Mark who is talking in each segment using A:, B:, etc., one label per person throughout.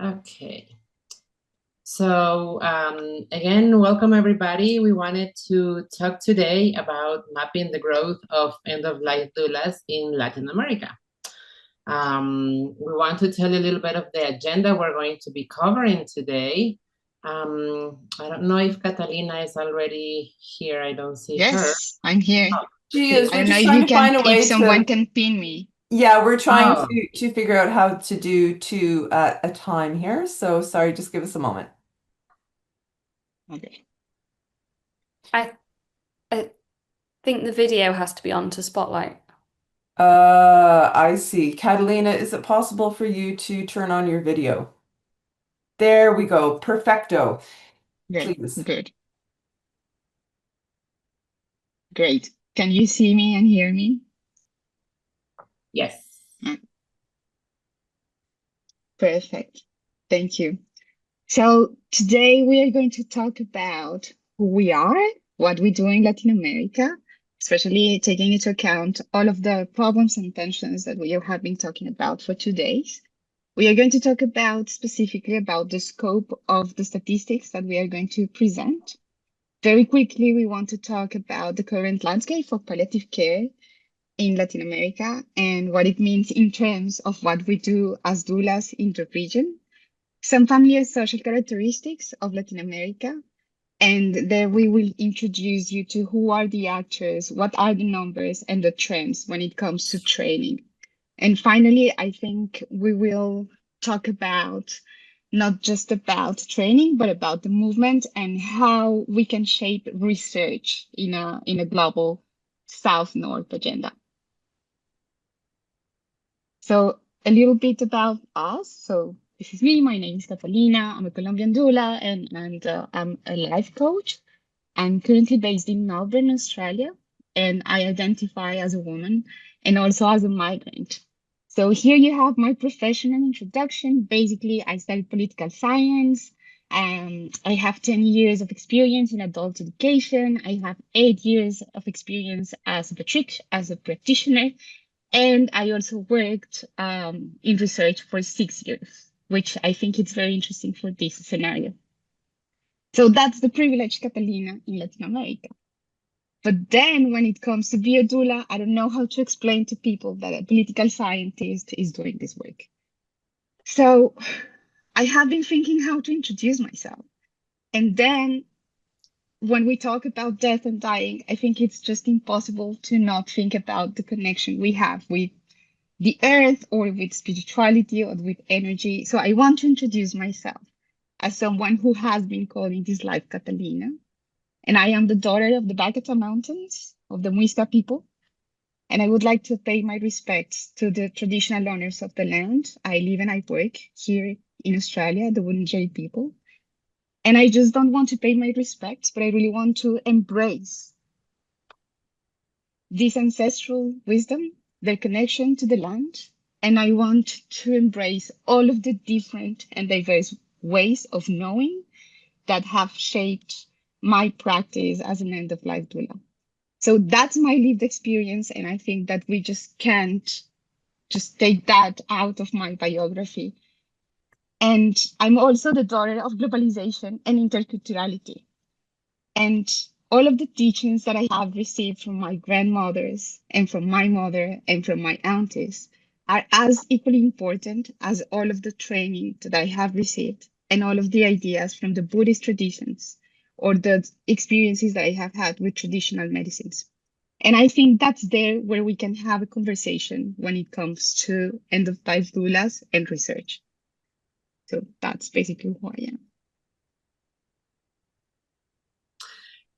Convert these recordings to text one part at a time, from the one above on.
A: Okay. So again, welcome everybody. We wanted to talk today about mapping the growth of end-of-life doulas in Latin America. We want to tell you a little bit of the agenda we're going to be covering today. I don't know if Catalina is already here. I don't see her.
B: Yes, I'm here.
A: Oh,
C: She
A: she
C: is.
A: is.
B: I
C: We're
B: don't know
C: just
B: if
C: trying
B: you
C: to
B: can,
C: find a
B: if
C: way
B: someone
C: to,
B: can pin me.
C: yeah, we're trying
A: Oh,
C: to figure out how to do two at a time here. So sorry, just give us a moment.
B: Okay.
D: I I think the video has to be on to spotlight.
C: I see. Catalina, is it possible for you to turn on your video? There we go. Perfecto.
B: Good,
C: Please.
B: good, great. Can you see me and hear me?
A: yes.
B: Mm, Perfect. Thank you. So today we are going to talk about who we are, what we do in Latin America, especially taking into account all of the problems and tensions that we have been talking about for 2 days. We are going to talk about specifically about the scope of the statistics that we are going to present. Very quickly, we want to talk about the current landscape for palliative care in Latin America and what it means in terms of what we do as doulas in the region, some family and social characteristics of Latin America, and then we will introduce you to who are the actors, what are the numbers and the trends when it comes to training. And finally, I think we will talk about not just about training, but about the movement and how we can shape research in a global South-North agenda. So a little bit about us. So this is me. My name is Catalina. I'm a Colombian doula and I'm a life coach. I'm currently based in Melbourne, Australia, and I identify as a woman and also as a migrant. So here you have my professional introduction. Basically, I studied political science. I have 10 years of experience in adult education. I have 8 years of experience as a practitioner, and I also worked in research for 6 years, which I think it's very interesting for this scenario. So that's the privileged Catalina in Latin America. But then when it comes to be a doula, I don't know how to explain to people that a political scientist is doing this work. So I have been thinking how to introduce myself. And then when we talk about death and dying, I think it's just impossible to not think about the connection we have with the earth or with spirituality or with energy. So I want to introduce myself as someone who has been calling this life Catalina. And I am the daughter of the Bagata Mountains, of the Muisca people. And I would like to pay my respects to the traditional owners of the land. I live and I work here in Australia, the Wurundjeri people. And I just don't want to pay my respects, but I really want to embrace this ancestral wisdom, their connection to the land. And I want to embrace all of the different and diverse ways of knowing that have shaped my practice as an end of life doula. So that's my lived experience. And I think that we just can't just take that out of my biography. And I'm also the daughter of globalization and interculturality. And all of the teachings that I have received from my grandmothers and from my mother and from my aunties are as equally important as all of the training that I have received and all of the ideas from the Buddhist traditions or the experiences that I have had with traditional medicines. And I think that's there where we can have a conversation when it comes to end of life doulas and research. So that's basically who I am.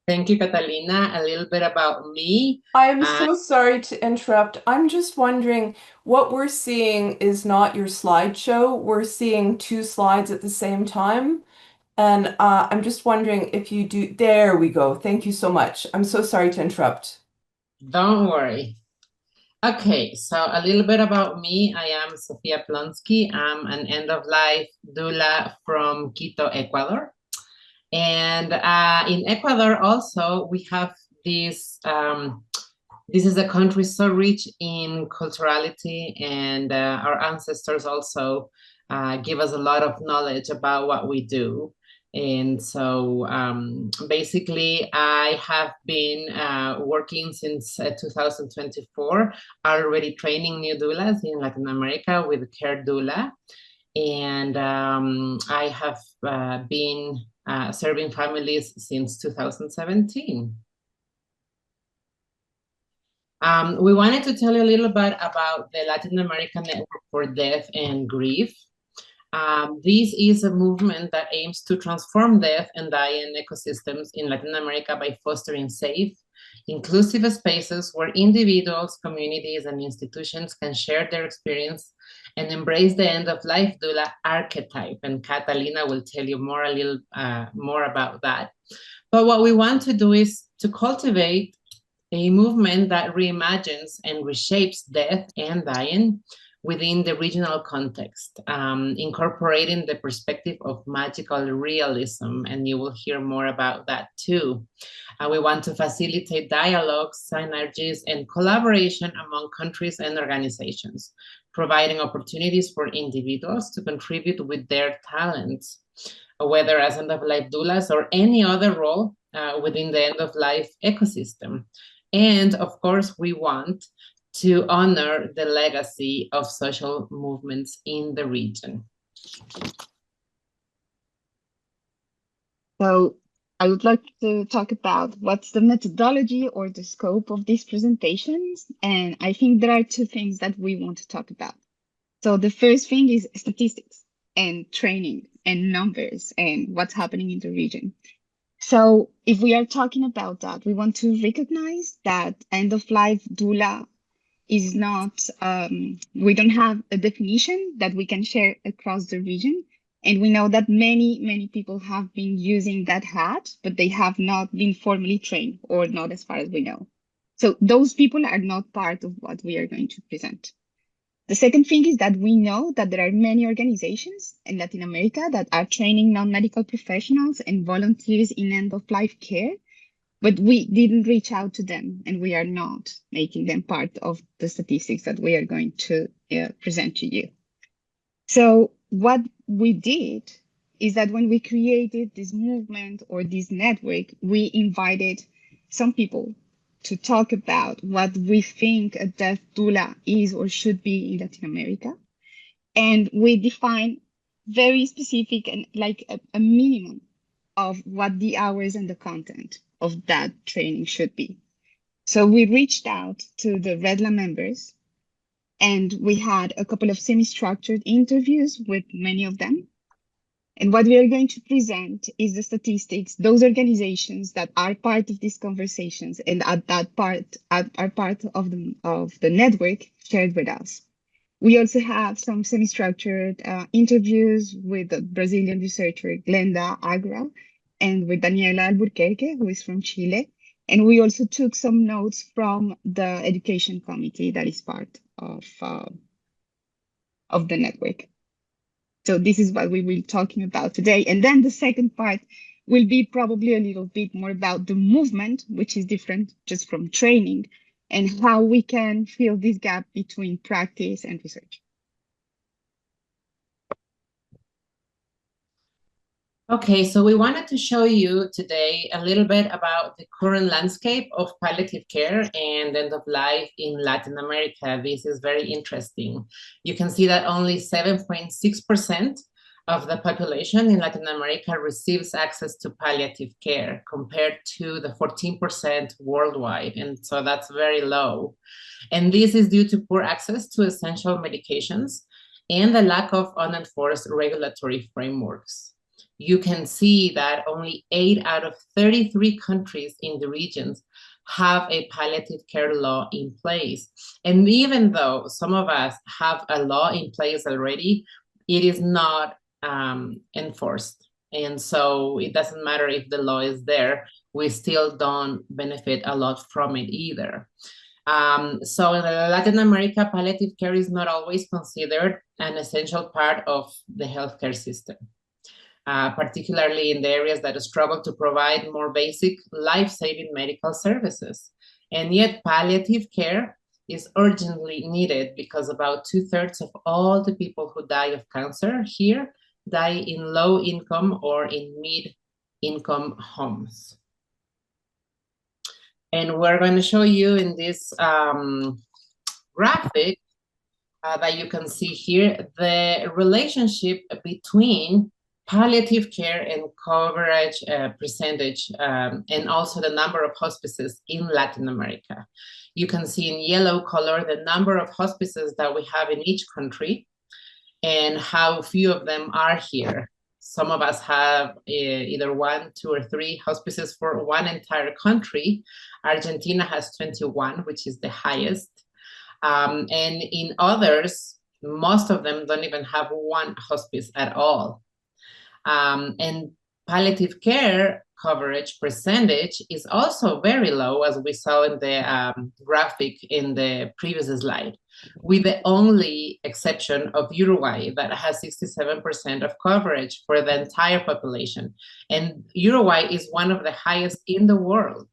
A: Thank you, Catalina. A little bit about me.
C: I am so sorry to interrupt. I'm just wondering, what we're seeing is not your slideshow. We're seeing two slides at the same time. And I'm just wondering if you do, there we go. Thank you so much. I'm so sorry to interrupt.
A: Don't worry. Okay, so a little bit about me. I am Sofia Plonsky. I'm an end-of-life doula from Quito, Ecuador. And in Ecuador also, we have this, this is a country so rich in culturality, and our ancestors also give us a lot of knowledge about what we do. And so basically, I have been working since 2024, already training new doulas in Latin America with Care Doula. And I have been serving families since 2017. We wanted to tell you a little bit about the Latin American Network for Death and Grief. This is a movement that aims to transform death and dying ecosystems in Latin America by fostering safe, inclusive spaces where individuals, communities, and institutions can share their experience and embrace the end-of-life doula archetype. And Catalina will tell you a little more about that. But what we want to do is to cultivate a movement that reimagines and reshapes death and dying within the regional context, incorporating the perspective of magical realism, and you will hear more about that too. We want to facilitate dialogues, synergies, and collaboration among countries and organizations, providing opportunities for individuals to contribute with their talents, whether as end-of-life doulas or any other role within the end-of-life ecosystem. And of course, we want to honor the legacy of social movements in the region.
B: So I would like to talk about what's the methodology or the scope of these presentations. And I think there are two things that we want to talk about. So the first thing is statistics and training and numbers and what's happening in the region. So if we are talking about that, we want to recognize that end-of-life doula is not, we don't have a definition that we can share across the region. And we know that many people have been using that hat, but they have not been formally trained, or not as far as we know. So those people are not part of what we are going to present. The second thing is that we know that there are many organizations in Latin America that are training non-medical professionals and volunteers in end-of-life care, but we didn't reach out to them, and we are not making them part of the statistics that we are going to present to you. So what we did is that when we created this movement or this network, we invited some people to talk about what we think a death doula is or should be in Latin America. And we define very specific and like a minimum of what the hours and the content of that training should be. So we reached out to the REDLA members, and we had a couple of semi-structured interviews with many of them. And what we are going to present is the statistics, those organizations that are part of these conversations and are part of the network shared with us. We also have some semi-structured interviews with the Brazilian researcher Glenda Agra and with Daniela Alburquerque, who is from Chile. And we also took some notes from the education committee that is part of the network. So this is what we will be talking about today. And then the second part will be probably a little bit more about the movement, which is different just from training, and how we can fill this gap between practice and research.
A: Okay, so we wanted to show you today a little bit about the current landscape of palliative care and end of life in Latin America. This is very interesting. You can see that only 7.6% of the population in Latin America receives access to palliative care compared to the 14% worldwide. And so that's very low. And this is due to poor access to essential medications and the lack of unenforced regulatory frameworks. You can see that only 8 out of 33 countries in the regions have a palliative care law in place. And even though some of us have a law in place already, it is not enforced. And so it doesn't matter if the law is there, we still don't benefit a lot from it either. So in Latin America, palliative care is not always considered an essential part of the healthcare system. Particularly in the areas that struggle to provide more basic life-saving medical services. And yet palliative care is urgently needed because about 2/3 of all the people who die of cancer here die in low income or in mid-income homes. And we're going to show you in this graphic that you can see here, the relationship between palliative care and coverage percentage, and also the number of hospices in Latin America. You can see in yellow color the number of hospices that we have in each country and how few of them are here. Some of us have either 1, 2, or 3 hospices for one entire country. Argentina has 21, which is the highest. And in others, most of them don't even have one hospice at all. And palliative care coverage percentage is also very low, as we saw in the graphic in the previous slide, with the only exception of Uruguay that has 67% of coverage for the entire population. And Uruguay is one of the highest in the world.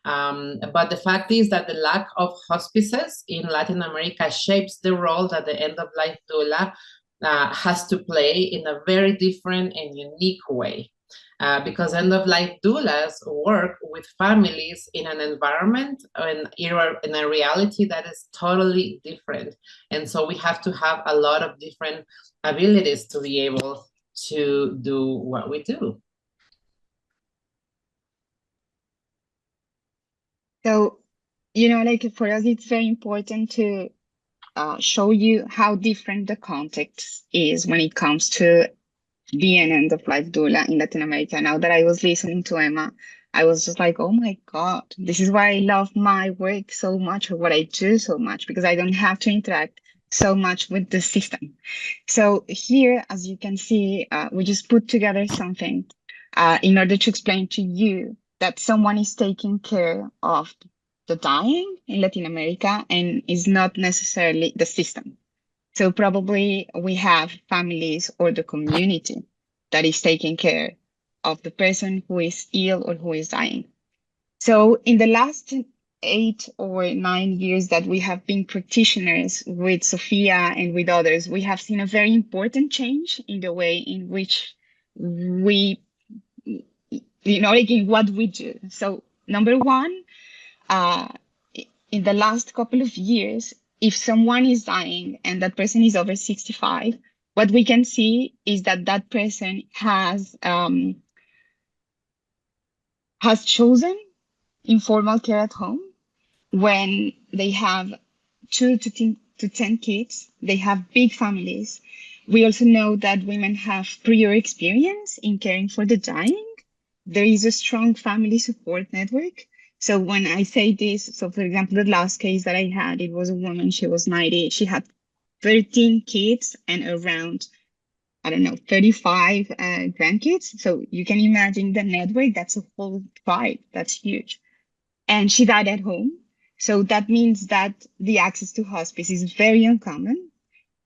A: But the fact is that the lack of hospices in Latin America shapes the role that the end-of-life doula has to play in a very different and unique way. Because end-of-life doulas work with families in an environment and in a reality that is totally different. And so we have to have a lot of different abilities to be able to do what we do.
B: So, like for us, it's very important to show you how different the context is when it comes to being an end-of-life doula in Latin America. Now that I was listening to Emma, I was just like, oh my God, this is why I love my work so much, or what I do so much, because I don't have to interact so much with the system. So here, as you can see, we just put together something in order to explain to you that someone is taking care of the dying in Latin America and is not necessarily the system. So probably we have families or the community that is taking care of the person who is ill or who is dying. So in the last 8 or 9 years that we have been practitioners with Sofia and with others, we have seen a very important change in the way in which we, like in what we do. So number one, in the last couple of years, if someone is dying and that person is over 65, what we can see is that that person has chosen informal care at home when they have 2 to 10 kids. They have big families. We also know that women have prior experience in caring for the dying. There is a strong family support network. So when I say this, so for example, the last case that I had, it was a woman, she was 90, she had 13 kids and around, 35 grandkids. So you can imagine the network, that's a whole tribe, that's huge. And she died at home. So that means that the access to hospice is very uncommon.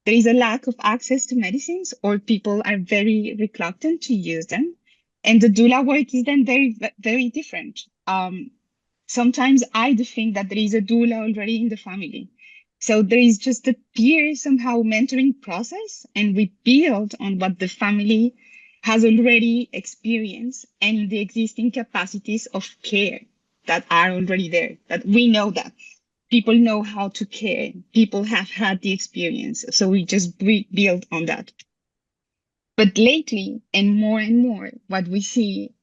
B: There is a lack of access to medicines, or people are very reluctant to use them. And the doula work is then very, very different. Sometimes I do think that there is a doula already in the family. So there is just a peer somehow mentoring process, and we build on what the family has already experienced and the existing capacities of care that are already there, that we know that people know how to care, people have had the experience. So we just build on that. But lately, and more, what we see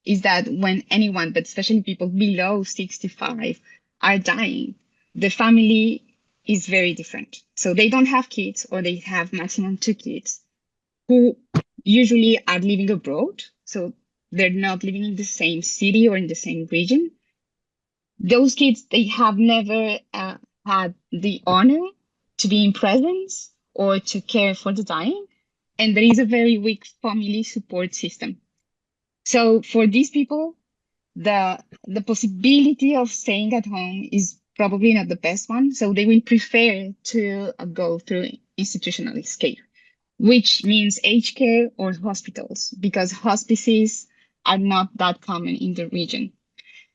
B: is that when anyone, but especially people below 65, are dying, the family is very different. So they don't have kids, or they have maximum 2 kids who usually are living abroad. So they're not living in the same city or in the same region. Those kids, they have never had the honor to be in presence or to care for the dying. And there is a very weak family support system. So for these people, the possibility of staying at home is probably not the best one. So they will prefer to go through institutional escape, which means aged care or hospitals, because hospices are not that common in the region.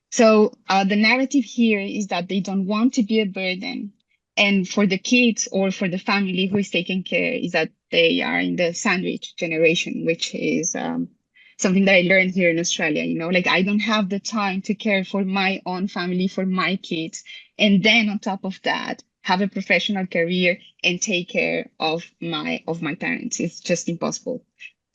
B: So the narrative here is that they don't want to be a burden And for the kids or for the family who is taking care is that they are in the sandwich generation, which is something that I learned here in Australia. Like I don't have the time to care for my own family, for my kids. And then on top of that, have a professional career and take care of my parents. It's just impossible.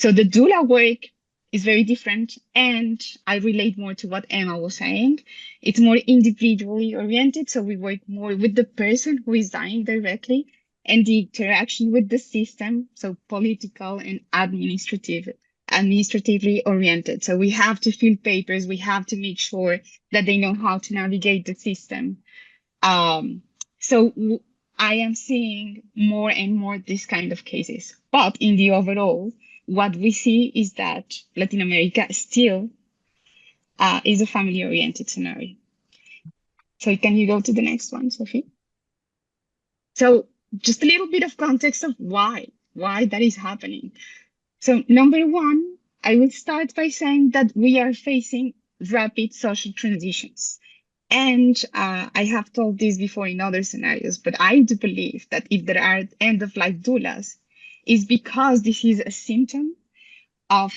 B: So the doula work is very different. And I relate more to what Emma was saying. It's more individually oriented. So we work more with the person who is dying directly and the interaction with the system. So political and administratively oriented. So we have to fill papers. We have to make sure that they know how to navigate the system. So I am seeing more and more this kind of cases. But in the overall, what we see is that Latin America still is a family-oriented scenario. So can you go to the next one, Sophie? So just a little bit of context of why that is happening. So number one, I will start by saying that we are facing rapid social transitions. And I have told this before in other scenarios, but I do believe that if there are end-of-life doulas, it's because this is a symptom of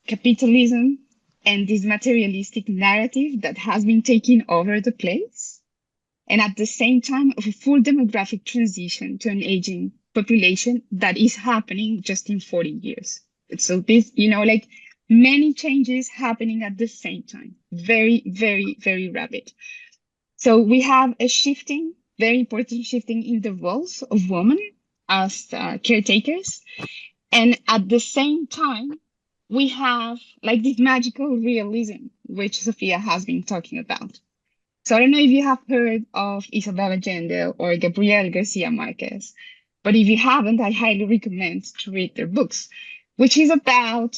B: capitalism and this materialistic narrative that has been taking over the place. And at the same time, of a full demographic transition to an aging population that is happening just in 40 years. So this, like many changes happening at the same time, very, very, very rapid. So we have a shifting, very important shifting in the roles of women as caretakers. And at the same time, we have like this magical realism, which Sofia has been talking about. So I don't know if you have heard of Isabel Allende or Gabriel Garcia Marquez, but if you haven't, I highly recommend to read their books, which is about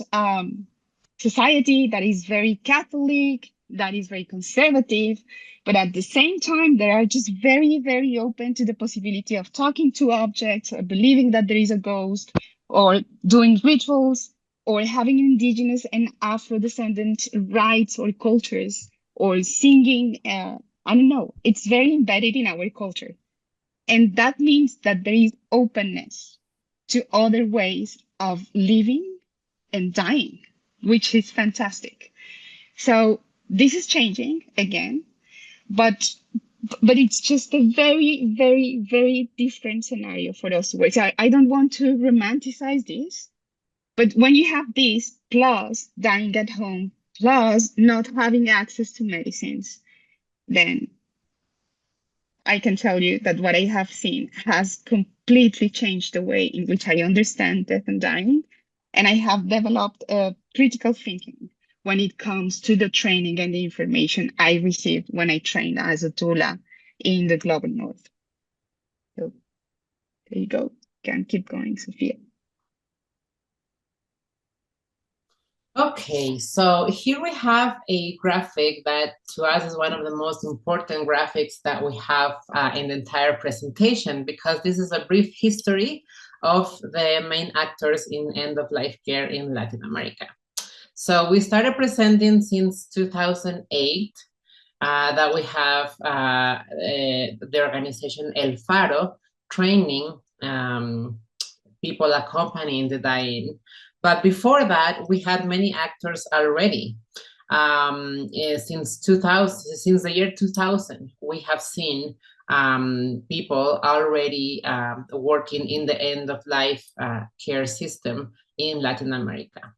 B: society that is very Catholic, that is very conservative, but at the same time, they are just very, very open to the possibility of talking to objects or believing that there is a ghost or doing rituals or having indigenous and Afro-descendant rites or cultures or singing. I don't know. It's very embedded in our culture. And that means that there is openness to other ways of living and dying, which is fantastic. So this is changing again, but it's just a very, very, very different scenario for us to work. So I don't want to romanticize this, but when you have this, plus dying at home, plus not having access to medicines, then I can tell you that what I have seen has completely changed the way in which I understand death and dying. And I have developed a critical thinking when it comes to the training and the information I received when I trained as a doula in the Global North. So there you go. Can keep going, Sofia.
A: Okay, so here we have a graphic that to us is one of the most important graphics that we have in the entire presentation, because this is a brief history of the main actors in end-of-life care in Latin America. So we started presenting since 2008, that we have the organization El Faro training people accompanying the dying. But before that, we had many actors already. Since the year 2000, we have seen people already working in the end-of-life care system in Latin America.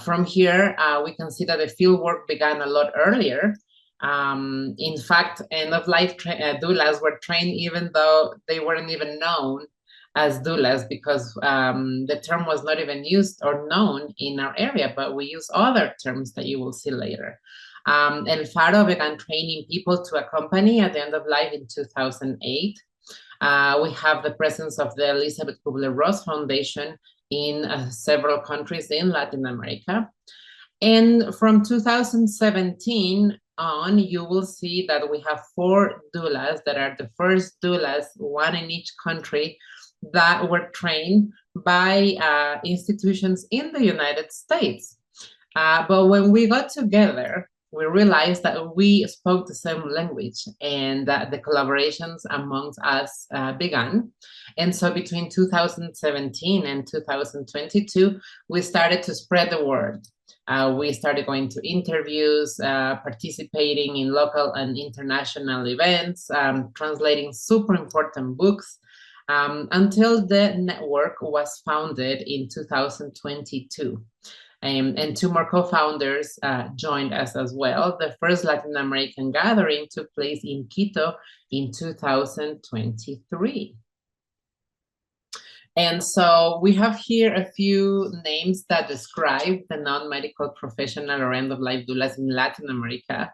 A: From here, we can see that the fieldwork began a lot earlier. In fact, end-of-life doulas were trained even though they weren't even known as doulas, because the term was not even used or known in our area, but we use other terms that you will see later. El Faro began training people to accompany at the end of life in 2008. We have the presence of the Elizabeth Kubler-Ross Foundation in several countries in Latin America. And from 2017 on, you will see that we have 4 doulas that are the first doulas, one in each country, that were trained by institutions in the United States. But when we got together we realized that we spoke the same language and that the collaborations amongst us began. And so between 2017 and 2022, we started to spread the word. We started going to interviews, participating in local and international events, translating super important books, until the network was founded in 2022. And two more co-founders joined us as well. The first Latin American gathering took place in Quito in 2023. And so we have here a few names that describe the non-medical professional or end-of-life doulas in Latin America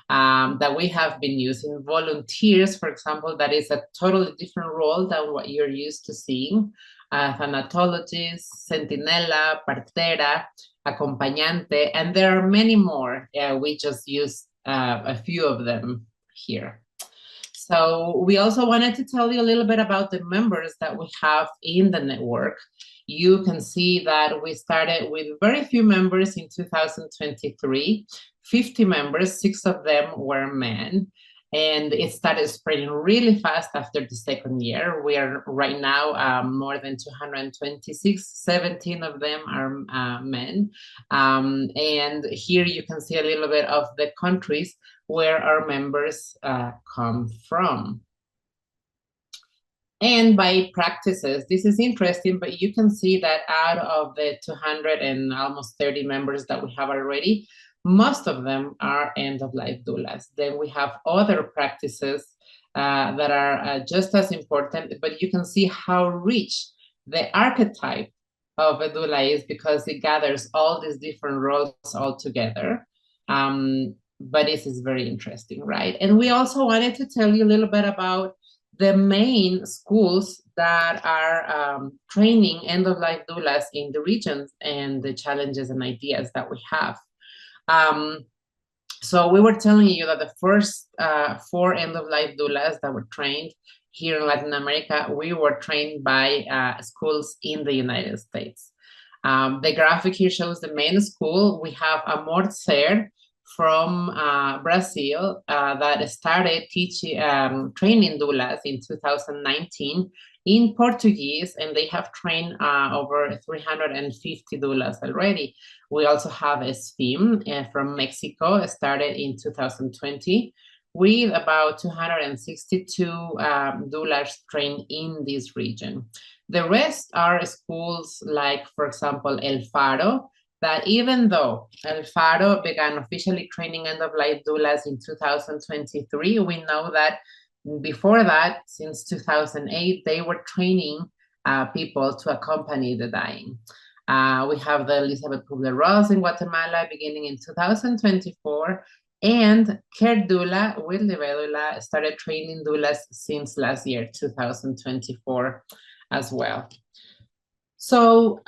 A: that we have been using. Volunteers, for example, that is a totally different role than what you're used to seeing. Thanatologist, centinela, partera, acompañante, and there are many more. We just use a few of them here. So we also wanted to tell you a little bit about the members that we have in the network. You can see that we started with very few members in 2023, 50 members, 6 of them were men. And it started spreading really fast after the second year. We are right now more than 226, 17 of them are men. And here you can see a little bit of the countries where our members come from. And by practices, this is interesting, but you can see that out of the 200 and almost 30 members that we have already, most of them are end-of-life doulas. Then we have other practices that are just as important, but you can see how rich the archetype of a doula is because it gathers all these different roles all together. But this is very interesting, right? And we also wanted to tell you a little bit about the main schools that are training end-of-life doulas in the regions and the challenges and ideas that we have. So we were telling you that the first 4 end-of-life doulas that were trained here in Latin America, we were trained by schools in the United States. The graphic here shows the main school. We have Amor Ser from Brazil that started teaching, training doulas in 2019 in Portuguese, and they have trained over 350 doulas already. We also have a SFIM from Mexico, started in 2020, with about 262 doulas trained in this region. The rest are schools like, for example, El Faro, that even though El Faro began officially training end-of-life doulas in 2023, we know that before that, since 2008, they were training people to accompany the dying. We have the Elizabeth Kubler-Ross in Guatemala beginning in 2024, and Care Doula with Livedula started training doulas since last year, 2024 as well. So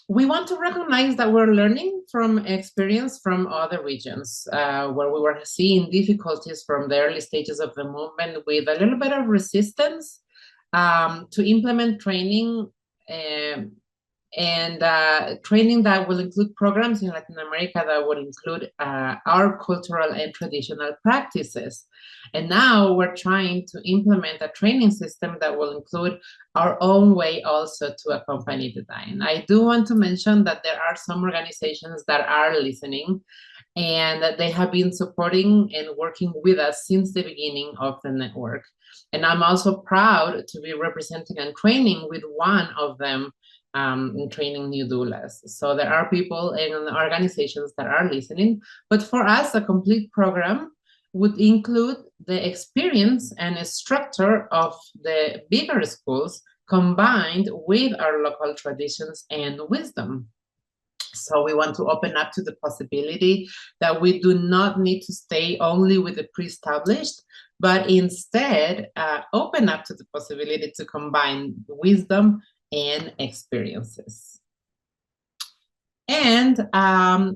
A: we want to recognize that we're learning from experience from other regions where we were seeing difficulties from the early stages of the movement with a little bit of resistance to implement training and training that will include programs in Latin America that would include our cultural and traditional practices. And now we're trying to implement a training system that will include our own way also to accompany the dying. I do want to mention that there are some organizations that are listening and that they have been supporting and working with us since the beginning of the network. And I'm also proud to be representing and training with one of them in training new doulas. So there are people and organizations that are listening, but for us, a complete program would include the experience and structure of the bigger schools combined with our local traditions and wisdom. So we want to open up to the possibility that we do not need to stay only with the pre-established, but instead open up to the possibility to combine wisdom and experiences. And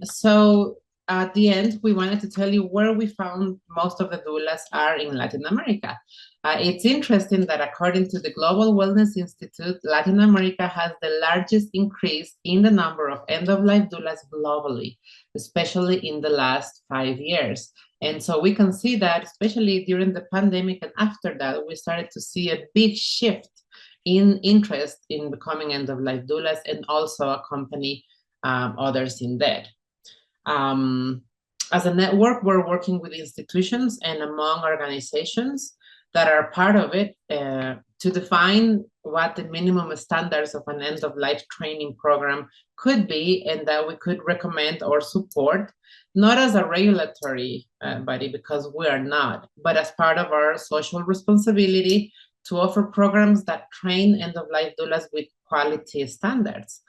A: so at the end, we wanted to tell you where we found most of the doulas are in Latin America. It's interesting that according to the Global Wellness Institute, Latin America has the largest increase in the number of end-of-life doulas globally, especially in the last 5 years. And so we can see that, especially during the pandemic and after that, we started to see a big shift in interest in becoming end-of-life doulas and also accompany others in death. As a network, we're working with institutions and among organizations that are part of it to define what the minimum standards of an end-of-life training program could be, and that we could recommend or support, not as a regulatory body, because we are not, but as part of our social responsibility to offer programs that train end-of-life doulas with quality standards.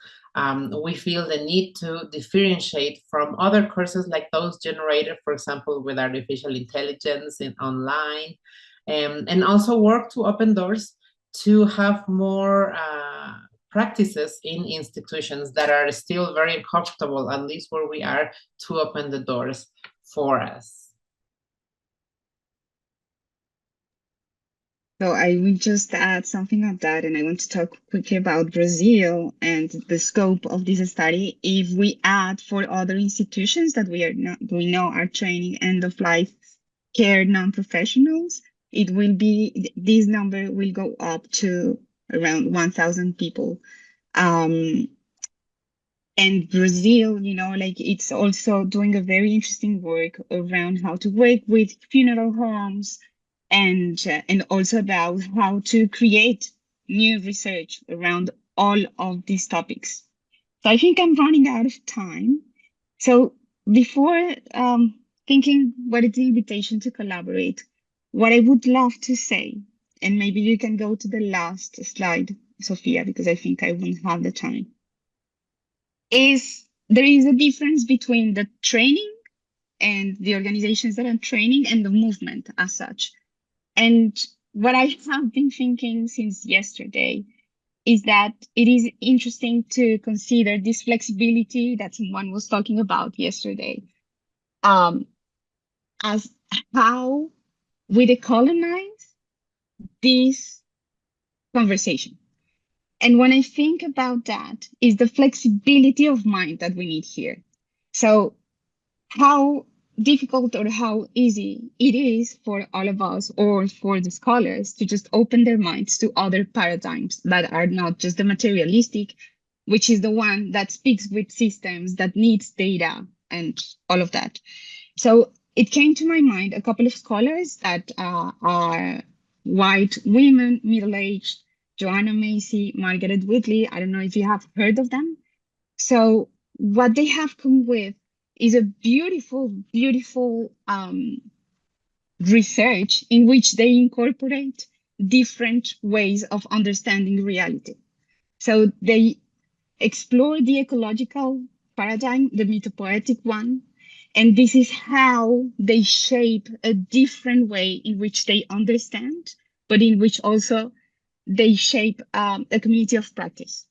A: We feel the need to differentiate from other courses like those generated, for example, with artificial intelligence and online, and also work to open doors to have more practices in institutions that are still very comfortable, at least where we are, to open the doors for us.
B: So I will just add something on that, and I want to talk quickly about Brazil and the scope of this study. If we add for other institutions that we know are training end-of-life care non-professionals, it will be, this number will go up to around 1,000 people. And Brazil, like it's also doing a very interesting work around how to work with funeral homes, and also about how to create new research around all of these topics. So I think I'm running out of time. So before thinking what is the invitation to collaborate, what I would love to say, and maybe you can go to the last slide, Sofia, because I think I won't have the time, is there is a difference between the training and the organizations that are training and the movement as such. And what I have been thinking since yesterday is that it is interesting to consider this flexibility that someone was talking about yesterday, as how we decolonize this conversation. And when I think about that, is the flexibility of mind that we need here. So how difficult or how easy it is for all of us or for the scholars to just open their minds to other paradigms that are not just the materialistic, which is the one that speaks with systems, that needs data and all of that. So it came to my mind a couple of scholars that are white women, middle-aged, Joanna Macy, Margaret Whitley. I don't know if you have heard of them. So what they have come with is a beautiful, beautiful research in which they incorporate different ways of understanding reality. So they explore the ecological paradigm, the mythopoetic one, and this is how they shape a different way in which they understand, but in which also they shape a community of practice.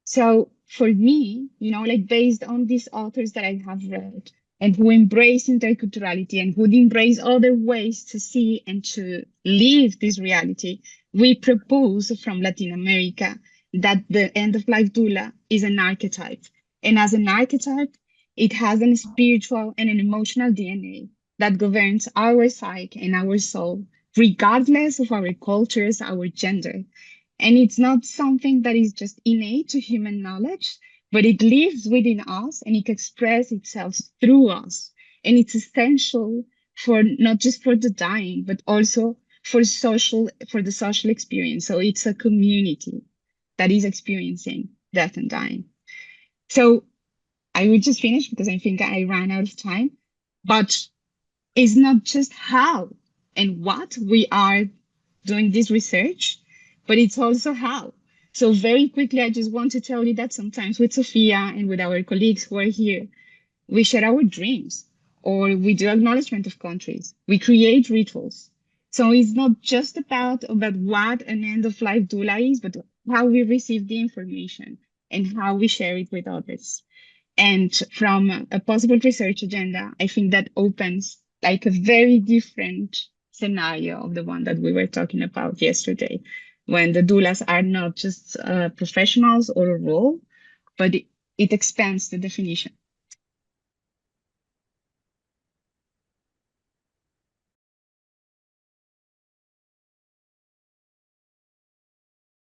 B: So for me, like based on these authors that I have read and who embrace interculturality and who embrace other ways to see and to live this reality, we propose from Latin America that the end-of-life doula is an archetype. And as an archetype, it has a spiritual and an emotional DNA that governs our psyche and our soul, regardless of our cultures, our gender. And it's not something that is just innate to human knowledge, but it lives within us and it expresses itself through us. And it's essential for not just for the dying, but also for the social experience. So it's a community that is experiencing death and dying. So I will just finish because I think I ran out of time, but it's not just how and what we are doing this research, but it's also how. So very quickly, I just want to tell you that sometimes with Sofia and with our colleagues who are here, we share our dreams, or we do acknowledgement of countries. We create rituals. So it's not just about what an end-of-life doula is, but how we receive the information and how we share it with others. And from a possible research agenda, I think that opens like a very different scenario of the one that we were talking about yesterday, when the doulas are not just professionals or a role, but it expands the definition.